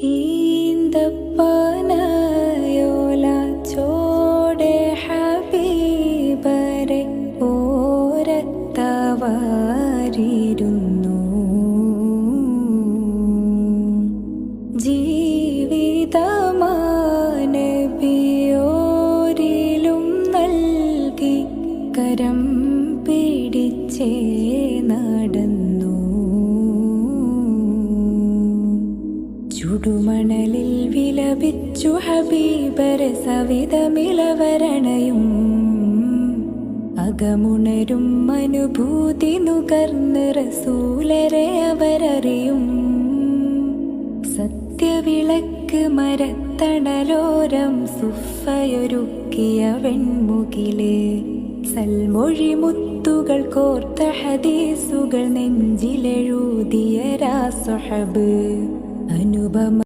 ഈന്തപ്പനയോല ചോടെ ഹബീബരെ ഓരത്തവാരിരുന്നു. ജീവിതമാനബിയോരിലും നൽകി കരം പിടിച്ചേ നടന്നു. ചുടുമണലിൽ വിലപിച്ചു ഹബീബരെ സവിതമിളവരണയും അകമുണരും അനുഭൂതി നുകർന്ന് റസൂലരെ അവരറിയും. സത്യവിളക്ക് മരത്തണലോരം സുഫയൊരുക്കിയ വെൺമുകില് സൽമൊഴി മുത്തുകൾ കോർത്ത ഹദീസുകൾ നെഞ്ചിലെഴുതിയ രാസുഹബ് അനുപമ